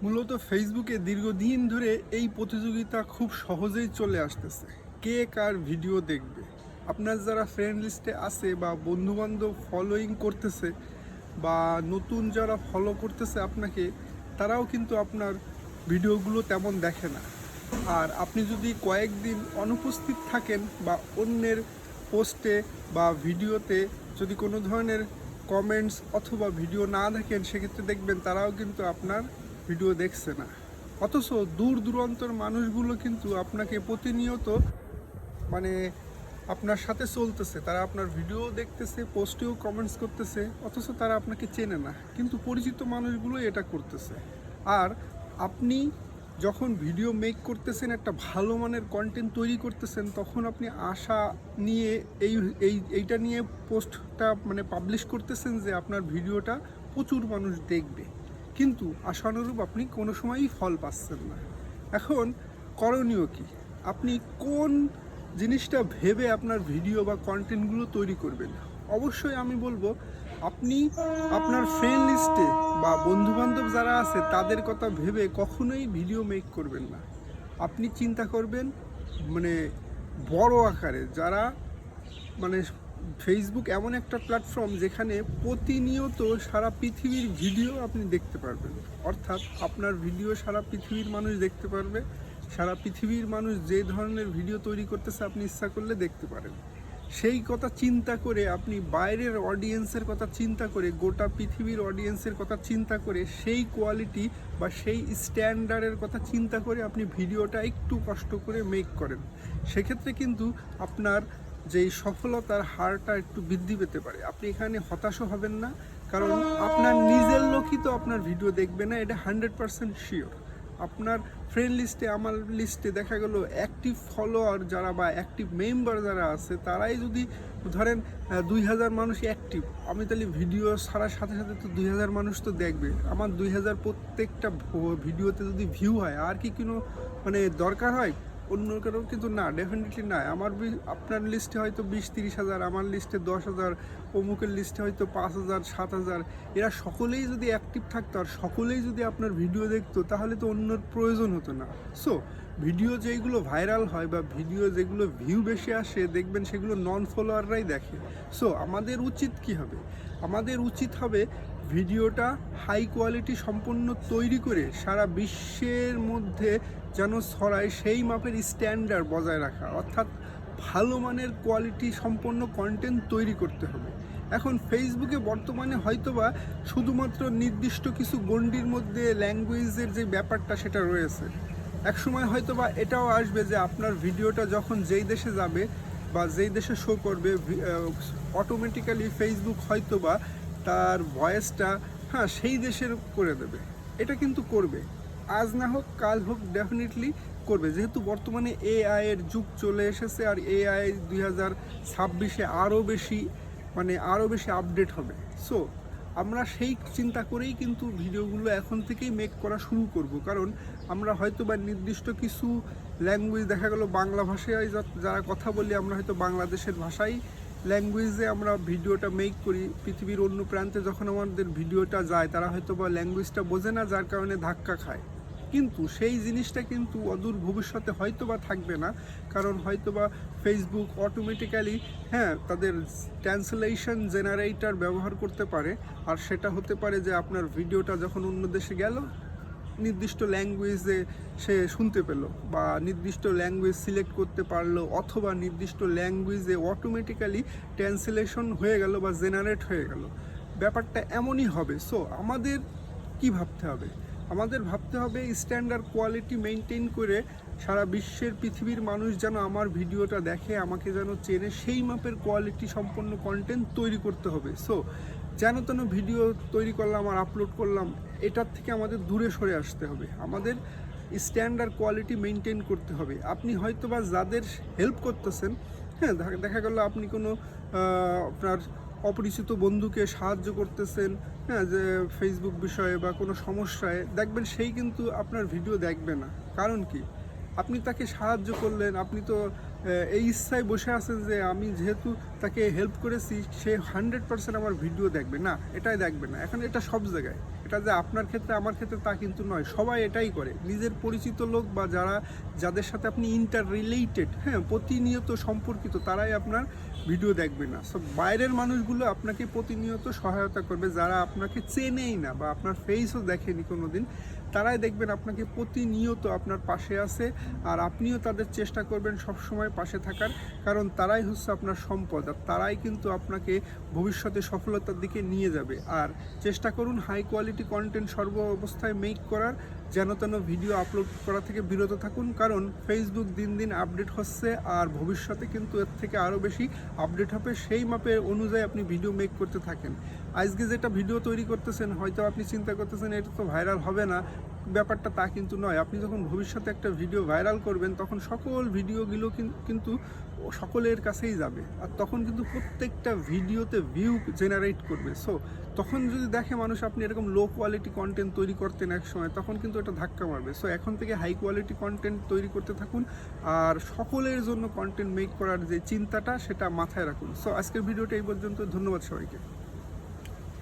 মূলত ফেসবুকে দীর্ঘদিন ধরে এই প্রতিযোগিতা খুব সহজেই চলে আসতেছে, কে কার ভিডিও দেখবে। আপনার যারা ফ্রেন্ড লিস্টে আছে বা বন্ধুবান্ধব ফলোয়িং করতেছে বা নতুন যারা ফলো করতেছে আপনাকে, তারাও কিন্তু আপনার ভিডিওগুলো তেমন দেখে না। আর আপনি যদি কয়েকদিন অনুপস্থিত থাকেন বা অন্যের পোস্টে বা ভিডিওতে যদি কোনো ধরনের কমেন্টস অথবা ভিডিও না দেখেন, সেক্ষেত্রে দেখবেন তারাও কিন্তু আপনার ভিডিও দেখছে না। অথচ দূর দূরান্তর মানুষগুলো কিন্তু আপনাকে প্রতিনিয়ত মানে আপনার সাথে চলতেছে, তারা আপনার ভিডিও দেখতেছে, পোস্টেও কমেন্টস করতেছে, অথচ তারা আপনাকে চেনে না। কিন্তু পরিচিত মানুষগুলো এটা করতেছে। আর আপনি যখন ভিডিও মেক করতেছেন, একটা ভালো মানের কন্টেন্ট তৈরি করতেছেন, তখন আপনি আশা নিয়ে এইটা নিয়ে পোস্টটা পাবলিশ করতেছেন যে আপনার ভিডিওটা প্রচুর মানুষ দেখবে, কিন্তু আশানুরূপ আপনি কোনো সময়ই ফল পাচ্ছেন না। এখন করণীয় কি? আপনি কোন জিনিসটা ভেবে আপনার ভিডিও বা কন্টেন্টগুলো তৈরি করবেন? অবশ্যই আমি বলবো আপনি আপনার ফ্রেন্ড লিস্টে বা বন্ধুবান্ধব যারা আছে তাদের কথা ভেবে কখনোই ভিডিও মেক করবেন না। আপনি চিন্তা করবেন মানে বড় আকারে, যারা মানে ফেসবুক এমন একটা প্ল্যাটফর্ম যেখানে প্রতিনিয়ত সারা পৃথিবীর ভিডিও আপনি দেখতে পারবেন। অর্থাৎ আপনার ভিডিও সারা পৃথিবীর মানুষ দেখতে পারবে। সারা পৃথিবীর মানুষ যে ধরনের ভিডিও তৈরি করতেছে আপনি ইচ্ছা করলে দেখতে পারেন। সেই কথা চিন্তা করে, আপনি বাইরের অডিয়েন্সের কথা চিন্তা করে, গোটা পৃথিবীর অডিয়েন্সের কথা চিন্তা করে, সেই কোয়ালিটি বা সেই স্ট্যান্ডার্ডের কথা চিন্তা করে আপনি ভিডিওটা একটু কষ্ট করে মেক করেন। সেক্ষেত্রে কিন্তু আপনার যেই সফলতার হারটা একটু বৃদ্ধি পেতে পারে। আপনি এখানে হতাশও হবেন না, কারণ আপনার নিজের লোকই তো আপনার ভিডিও দেখবে না, এটা 100% শিওর। আপনার ফ্রেন্ড লিস্টে, আমার লিস্টে দেখা গেল অ্যাক্টিভ ফলোয়ার যারা বা অ্যাক্টিভ মেম্বার যারা আছে, তারাই যদি ধরেন 2000 মানুষ অ্যাক্টিভ, আমি তাহলে ভিডিও ছাড়ার সাথে সাথে তো 2000 মানুষ তো দেখবে। আমার 2000 প্রত্যেকটা ভিডিওতে যদি ভিউ হয়, আর কি কোনো দরকার হয় অন্য কারো? কিন্তু না, ডেফিনেটলি না। আপনার লিস্টে হয়তো 20-30 হাজার, আমার লিস্টে 10,000, অমুকের লিস্টে হয়তো 5,000, 7,000। এরা সকলেই যদি অ্যাক্টিভ থাকতো আর সকলেই যদি আপনার ভিডিও দেখতো, তাহলে তো অন্যর প্রয়োজন হতো না। সো ভিডিও যেগুলো ভাইরাল হয় বা ভিডিও যেগুলো ভিউ বেশি আসে, দেখবেন সেগুলো নন ফলোয়াররাই দেখে। সো আমাদের উচিত কি হবে? আমাদের উচিত হবে ভিডিওটা হাই কোয়ালিটি সম্পন্ন তৈরি করে সারা বিশ্বের মধ্যে যেন ছড়ায়, সেই মাপের স্ট্যান্ডার্ড বজায় রাখা। অর্থাৎ ভালো মানের কোয়ালিটি সম্পন্ন কন্টেন্ট তৈরি করতে হবে। এখন ফেসবুকে বর্তমানে হয়তোবা শুধুমাত্র নির্দিষ্ট কিছু গণ্ডির মধ্যে ল্যাঙ্গুয়েজের যে ব্যাপারটা সেটা রয়েছে। একসময় হয়তোবা এটাও আসবে যে আপনার ভিডিওটা যখন যেই দেশে যাবে বা যেই দেশে শো করবে, অটোমেটিক্যালি ফেসবুক হয়তোবা তার ভয়েসটা সেই দেশের করে দেবে। এটা কিন্তু করবে, আজ না হোক কাল হোক, ডেফিনেটলি করবে। যেহেতু বর্তমানে এআই এর যুগ চলে এসেছে, আর এআই 2026-এ আরও বেশি আপডেট হবে। সো আমরা সেই চিন্তা করেই কিন্তু ভিডিওগুলো এখন থেকেই মেক করা শুরু করব। কারণ আমরা হয়তো বা নির্দিষ্ট কিছু ল্যাঙ্গুয়েজ, দেখা গেল বাংলা ভাষায় যারা কথা বলি, আমরা হয়তো বাংলাদেশের ভাষাই ল্যাঙ্গুয়েজে আমরা ভিডিওটা মেক করি। পৃথিবীর অন্য প্রান্তে যখন আমাদের ভিডিওটা যায়, তারা হয়তো বা ল্যাঙ্গুয়েজটা বোঝে না, যার কারণে ধাক্কা খায়। কিন্তু সেই জিনিসটা কিন্তু অদূর ভবিষ্যতে হয়তো বা থাকবে না, কারণ হয়তো বা ফেসবুক অটোমেটিক্যালি তাদের ট্রান্সলেশন জেনারেটর ব্যবহার করতে পারে। আর সেটা হতে পারে যে আপনার ভিডিওটা যখন অন্য দেশে গেল, নির্দিষ্ট ল্যাঙ্গুয়েজে সে শুনতে পেল, বা নির্দিষ্ট ল্যাঙ্গুয়েজ সিলেক্ট করতে পারলো, অথবা নির্দিষ্ট ল্যাঙ্গুয়েজে অটোমেটিক্যালি ট্রান্সলেশন হয়ে গেল বা জেনারেট হয়ে গেল। ব্যাপারটা এমনই হবে। সো আমাদের কি ভাবতে হবে? আমাদের ভাবতে হবে স্ট্যান্ডার্ড কোয়ালিটি মেনটেন করে সারা বিশ্বের পৃথিবীর মানুষ যেন আমার ভিডিওটা দেখে, আমাকে যেন চেনে, সেই মাপের কোয়ালিটি সম্পন্ন কন্টেন্ট তৈরি করতে হবে। সো যেন তেন ভিডিও তৈরি করলাম আর আপলোড করলাম, এটার থেকে আমাদের দূরে সরে আসতে হবে। আমাদের স্ট্যান্ডার্ড কোয়ালিটি মেনটেন করতে হবে। আপনি হয়তো বা যাদের হেল্প করতেছেন, দেখা গেল আপনি কোনো আপনার অপরিচিত বন্ধুকে সাহায্য করতেছেন, যে ফেসবুক বিষয়ে বা কোনো সমস্যায়, দেখবেন সেই কিন্তু আপনার ভিডিও দেখবে না। কারণ কি? আপনি তাকে সাহায্য করলেন, আপনি তো এই ইচ্ছায় বসে আছেন যে আমি যেহেতু তাকে হেল্প করেছি, সে 100% আমার ভিডিও দেখবে না, এটাই দেখবে না। এখন এটা সব জায়গায়, এটা যে আপনার ক্ষেত্রে আমার ক্ষেত্রে তা কিন্তু নয়, সবাই এটাই করে। নিজের পরিচিত লোক বা যাদের সাথে আপনি ইন্টার রিলেটেড, হ্যাঁ, প্রতিনিয়ত সম্পর্কিত, তারাই আপনার ভিডিও দেখবে না। সো বাইরের মানুষগুলো আপনাকে প্রতিনিয়ত সহায়তা করবে, যারা আপনাকে চেনেই না বা আপনার ফেসও দেখেনি কোনো দিন, তারাই দেখবেন আপনাকে প্রতিনিয়ত আপনার পাশে আছে। আর আপনিও তাদের চেষ্টা করবেন সবসময় পাশে থাকার, কারণ তারাই হচ্ছে আপনার সম্পদ, আর তারাই কিন্তু আপনাকে ভবিষ্যতে সফলতার দিকে নিয়ে যাবে। আর চেষ্টা করুন হাই কোয়ালিটি কন্টেন্ট সর্ব অবস্থায় মেক করার, যেন তেন ভিডিও আপলোড করা থেকে বিরত থাকুন, কারণ ফেসবুক দিন দিন আপডেট হচ্ছে, আর ভবিষ্যতে কিন্তু এর থেকে আরও বেশি আপডেট হবে। সেই মাপে অনুযায়ী আপনি ভিডিও মেক করতে থাকেন। আজকে যেটা ভিডিও তৈরি করতেছেন, হয়তো আপনি চিন্তা করতেছেন এটা তো ভাইরাল হবে না, ব্যাপারটা তা কিন্তু নয়। আপনি যখন ভবিষ্যতে একটা ভিডিও ভাইরাল করবেন, তখন সকল ভিডিওগুলো কিন্তু সকলের কাছেই যাবে, আর তখন কিন্তু প্রত্যেকটা ভিডিওতে ভিউ জেনারেট করবে। সো তখন যদি দেখে মানুষ আপনি এরকম লো কোয়ালিটি কন্টেন্ট তৈরি করতেন এক সময়, তখন কিন্তু এটা ধাক্কা মারবে। সো এখন থেকে হাই কোয়ালিটি কন্টেন্ট তৈরি করতে থাকুন, আর সকলের জন্য কন্টেন্ট মেক করার যে চিন্তাটা, সেটা মাথায় রাখুন। সো আজকের ভিডিওটা এই পর্যন্ত। ধন্যবাদ সবাইকে।